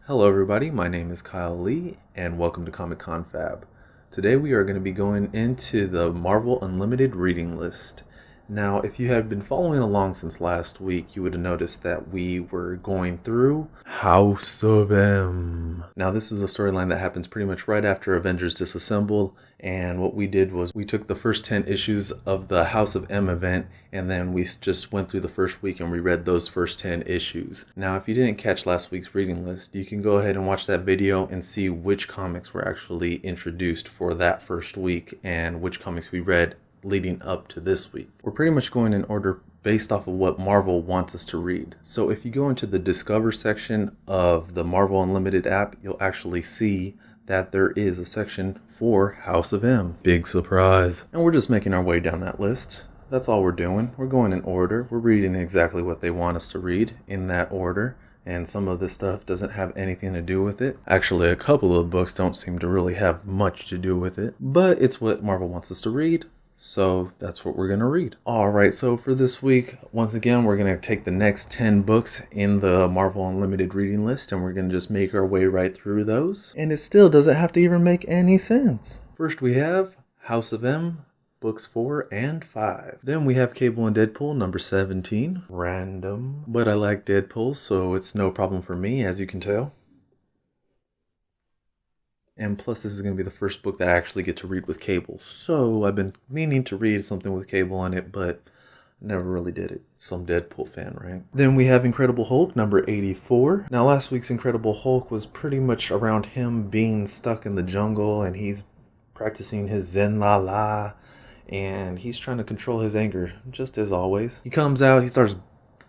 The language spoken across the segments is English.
Hello everybody, my name is Kyle Lee and welcome to Confab. Today we are going to be going into the Marvel Unlimited reading list. Now if you have been following along since last week, you would have noticed that we were going through House of M. Now this is a storyline that happens pretty much right after Avengers Disassemble, and what we did was we took the first 10 issues of the House of M event and then we just went through the first week and reread those first 10 issues. Now if you didn't catch last week's reading list, you can go ahead and watch that video and see which comics were actually introduced for that first week and which comics we read leading up to this week. We're pretty much going in order based off of what Marvel wants us to read. So if you go into the Discover section of the Marvel Unlimited app, you'll actually see that there is a section for House of M. Big surprise. And we're just making our way down that list. That's all we're doing. We're going in order. We're reading exactly what they want us to read in that order. And some of this stuff doesn't have anything to do with it. Actually, a couple of books don't seem to really have much to do with it. But it's what Marvel wants us to read. So that's what we're going to read. Alright, so for this week, once again, we're going to take the next 10 books in the Marvel Unlimited reading list and we're going to just make our way right through those. And it still doesn't have to even make any sense. First we have House of M, books 4 and 5. Then we have Cable and Deadpool, number 17. Random. But I like Deadpool, so it's no problem for me, as you can tell. And plus, this is going to be the first book that I actually get to read with Cable. So I've been meaning to read something with Cable on it, but never really did it. Some Deadpool fan, right? Then we have Incredible Hulk, number 84. Now, last week's Incredible Hulk was pretty much around him being stuck in the jungle, and he's practicing his Zen La La, and he's trying to control his anger, just as always. He comes out, he starts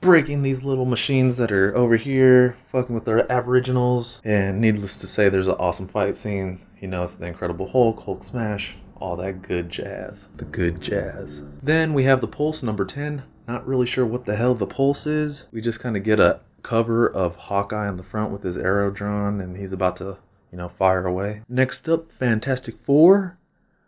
breaking these little machines that are over here, fucking with their aboriginals. And needless to say, there's an awesome fight scene. You know, it's the Incredible Hulk, Hulk smash, all that good jazz. The good jazz. Then we have The Pulse, number 10. Not really sure what the hell The Pulse is. We just kind of get a cover of Hawkeye on the front with his arrow drawn, and he's about to, fire away. Next up, Fantastic Four,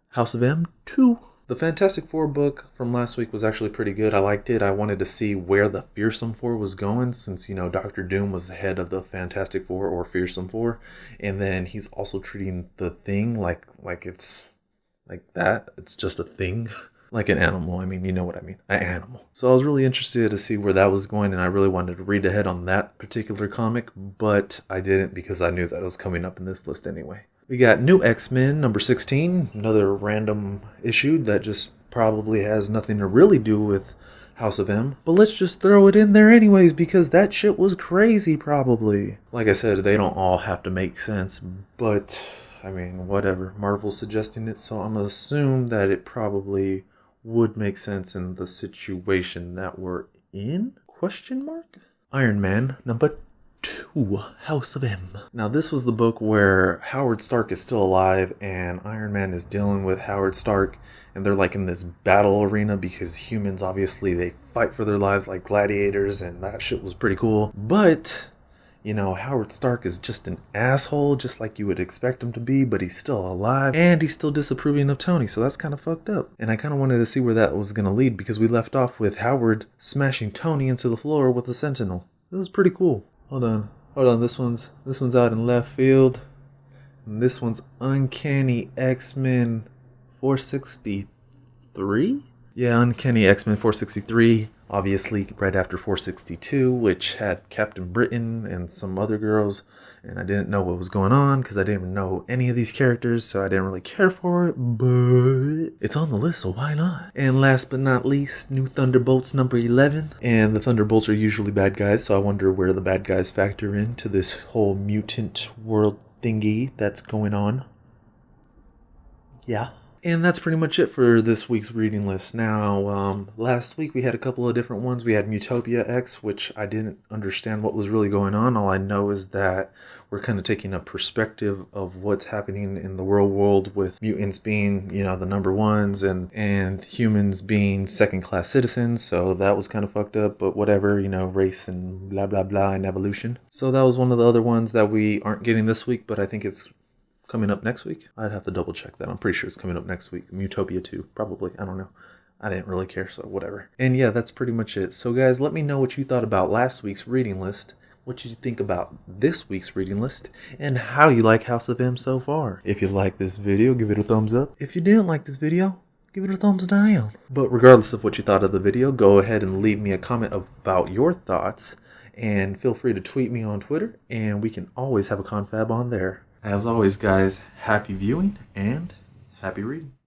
House of M 2. The Fantastic Four book from last week was actually pretty good. I liked it. I wanted to see where the Fearsome Four was going since, Doctor Doom was the head of the Fantastic Four or Fearsome Four. And then he's also treating the Thing like it's like that. It's just a thing. Like an animal. I mean, you know what I mean. An animal. So I was really interested to see where that was going, and I really wanted to read ahead on that particular comic, but I didn't because I knew that it was coming up in this list anyway. We got New X-Men, number 16, another random issue that just probably has nothing to really do with House of M. But let's just throw it in there anyways, because that shit was crazy probably. Like I said, they don't all have to make sense, but, I mean, whatever. Marvel's suggesting it, so I'm gonna assume that it probably would make sense in the situation that we're in? Question mark? Iron Man, number 2, House of M. Now this was the book where Howard Stark is still alive and Iron Man is dealing with Howard Stark, and they're like in this battle arena because humans, obviously, they fight for their lives like gladiators, and that shit was pretty cool. But Howard Stark is just an asshole, just like you would expect him to be, but he's still alive, and he's still disapproving of Tony, so that's kind of fucked up. And I kind of wanted to see where that was going to lead, because we left off with Howard smashing Tony into the floor with the Sentinel. It was pretty cool. Hold on, this one's out in left field, and this one's Uncanny X-Men 463? Yeah, Uncanny X-Men 463. Obviously, right after 462, which had Captain Britain and some other girls, and I didn't know what was going on because I didn't even know any of these characters, so I didn't really care for it, but it's on the list, so why not? And last but not least, New Thunderbolts number 11, and the Thunderbolts are usually bad guys, so I wonder where the bad guys factor into this whole mutant world thingy that's going on. Yeah. And that's pretty much it for this week's reading list. Now, last week we had a couple of different ones. We had Mutopia X, which I didn't understand what was really going on. All I know is that we're kind of taking a perspective of what's happening in the real world with mutants being, the number ones and humans being second-class citizens. So that was kind of fucked up, but whatever, race and blah, blah, blah and evolution. So that was one of the other ones that we aren't getting this week, but I think it's coming up next week. I'd have to double check that. I'm pretty sure it's coming up next week. Mutopia 2, probably. I don't know. I didn't really care, so whatever. And yeah, that's pretty much it. So guys, let me know what you thought about last week's reading list. what you think about this week's reading list, and how you like House of M so far. If you like this video, give it a thumbs up. If you didn't like this video, give it a thumbs down. But regardless of what you thought of the video, go ahead and leave me a comment about your thoughts, and feel free to tweet me on Twitter, and we can always have a confab on there. As always, guys, happy viewing and happy reading.